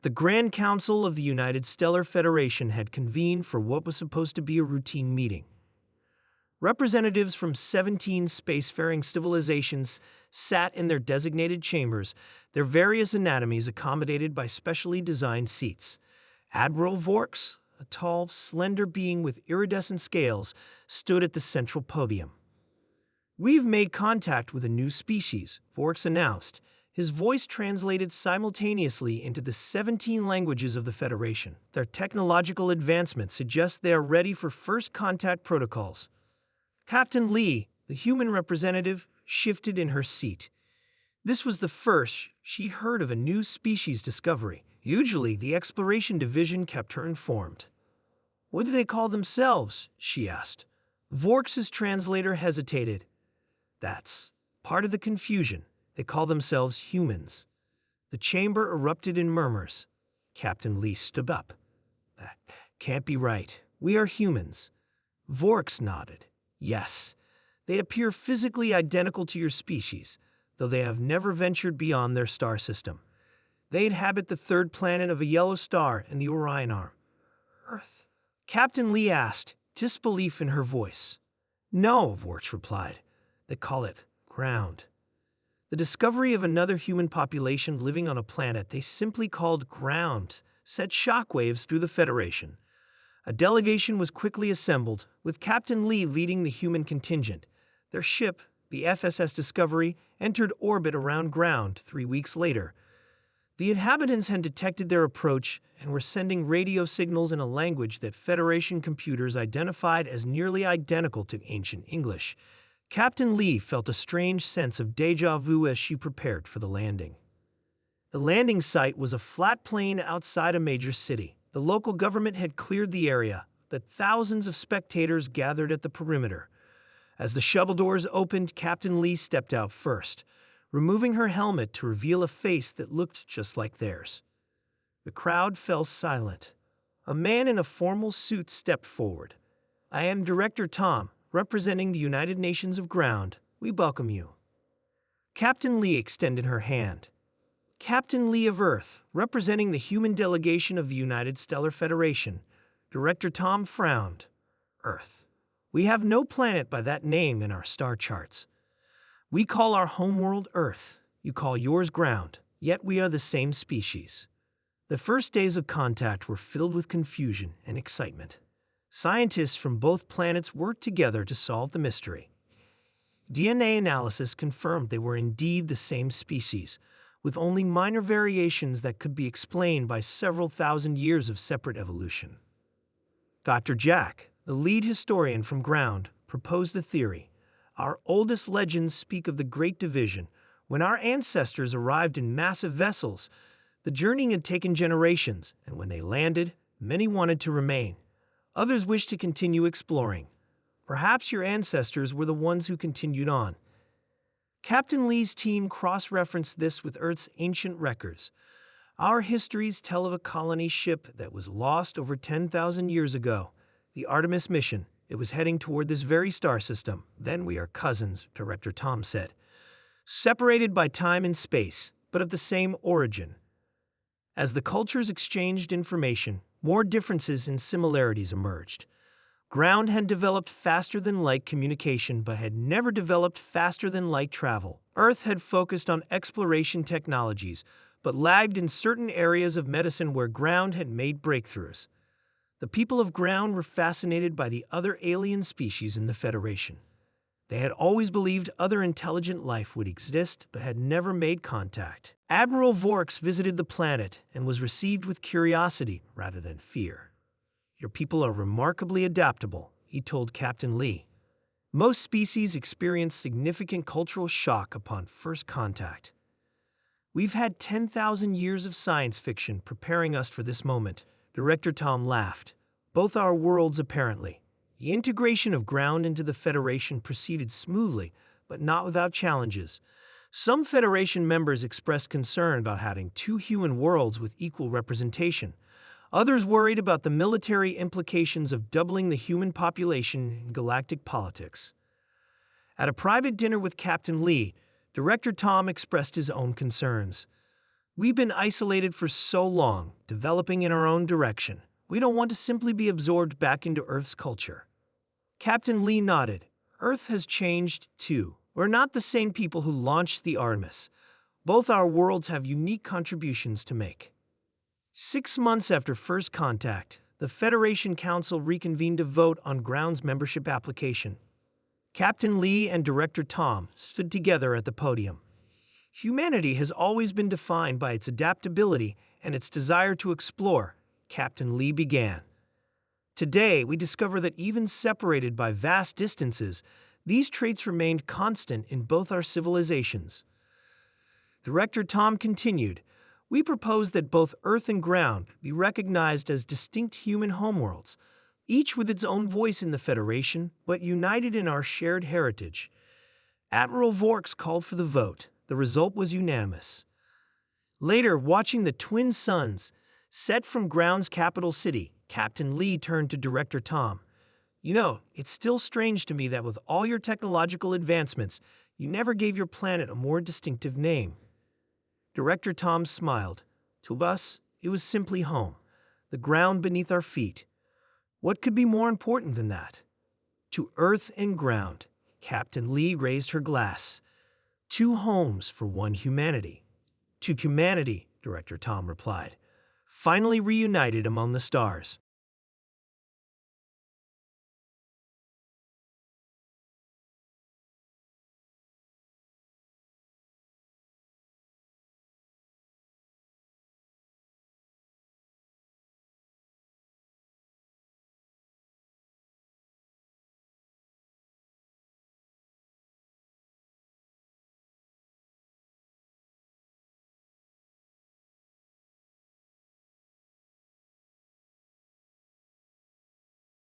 The Grand Council of the United Stellar Federation had convened for what was supposed to be a routine meeting. Representatives from 17 spacefaring civilizations sat in their designated chambers, their various anatomies accommodated by specially designed seats. Admiral Vorks, a tall, slender being with iridescent scales, stood at the central podium. "We've made contact with a new species," Vorks announced, his voice translated simultaneously into the 17 languages of the Federation. Their technological advancements suggest they are ready for first contact protocols. Captain Lee, the human representative, shifted in her seat. This was the first she heard of a new species discovery. Usually, the Exploration Division kept her informed. "What do they call themselves?" she asked. Vorks's translator hesitated. "That's part of the confusion. They call themselves humans." The chamber erupted in murmurs. Captain Lee stood up. "That can't be right. We are humans." Vorks nodded. "Yes, they appear physically identical to your species, though they have never ventured beyond their star system. They inhabit the third planet of a yellow star in the Orion Arm." "Earth?" Captain Lee asked, disbelief in her voice. "No," Vorks replied. "They call it ground." The discovery of another human population living on a planet they simply called ground sent shockwaves through the Federation. A delegation was quickly assembled, with Captain Lee leading the human contingent. Their ship, the FSS Discovery, entered orbit around ground 3 weeks later. The inhabitants had detected their approach and were sending radio signals in a language that Federation computers identified as nearly identical to ancient English. Captain Lee felt a strange sense of déjà vu as she prepared for the landing. The landing site was a flat plain outside a major city. The local government had cleared the area, but thousands of spectators gathered at the perimeter. As the shuttle doors opened, Captain Lee stepped out first, removing her helmet to reveal a face that looked just like theirs. The crowd fell silent. A man in a formal suit stepped forward. "I am Director Tom, representing the United Nations of Ground. We welcome you." Captain Lee extended her hand. "Captain Lee of Earth, representing the human delegation of the United Stellar Federation." Director Tom frowned. "Earth. We have no planet by that name in our star charts. We call our homeworld Earth. You call yours ground, yet we are the same species." The first days of contact were filled with confusion and excitement. Scientists from both planets worked together to solve the mystery. DNA analysis confirmed they were indeed the same species, with only minor variations that could be explained by several thousand years of separate evolution. Dr. Jack, the lead historian from Ground, proposed the theory. "Our oldest legends speak of the Great Division. When our ancestors arrived in massive vessels, the journey had taken generations, and when they landed, many wanted to remain. Others wished to continue exploring. Perhaps your ancestors were the ones who continued on." Captain Lee's team cross-referenced this with Earth's ancient records. "Our histories tell of a colony ship that was lost over 10,000 years ago. The Artemis mission. It was heading toward this very star system." "Then we are cousins," Director Tom said. "Separated by time and space, but of the same origin." As the cultures exchanged information, more differences and similarities emerged. Ground had developed faster-than-light communication but had never developed faster-than-light travel. Earth had focused on exploration technologies but lagged in certain areas of medicine where Ground had made breakthroughs. The people of Ground were fascinated by the other alien species in the Federation. They had always believed other intelligent life would exist but had never made contact. Admiral Vorks visited the planet and was received with curiosity rather than fear. "Your people are remarkably adaptable," he told Captain Lee. "Most species experience significant cultural shock upon first contact. We've had 10,000 years of science fiction preparing us for this moment." Director Tom laughed. "Both our worlds, apparently." The integration of Ground into the Federation proceeded smoothly, but not without challenges. Some Federation members expressed concern about having 2 human worlds with equal representation. Others worried about the military implications of doubling the human population in galactic politics. At a private dinner with Captain Lee, Director Tom expressed his own concerns. We've been isolated for so long, developing in our own direction. We don't want to simply be absorbed back into Earth's culture. Captain Lee nodded. Earth has changed, too. We're not the same people who launched the Artemis. Both our worlds have unique contributions to make. 6 months after first contact, the Federation Council reconvened to vote on Ground's membership application. Captain Lee and Director Tom stood together at the podium. Humanity has always been defined by its adaptability and its desire to explore, Captain Lee began. Today, we discover that even separated by vast distances, these traits remained constant in both our civilizations. Director Tom continued, we propose that both Earth and Ground be recognized as distinct human homeworlds, each with its own voice in the Federation, but united in our shared heritage. Admiral Vorks called for the vote. The result was unanimous. Later, watching the twin suns set from Ground's capital city, Captain Lee turned to Director Tom. You know, it's still strange to me that with all your technological advancements, you never gave your planet a more distinctive name. Director Tom smiled. To us, it was simply home, the ground beneath our feet. What could be more important than that? To Earth and Ground, Captain Lee raised her glass. 2 homes for one humanity. To humanity, Director Tom replied, finally reunited among the stars.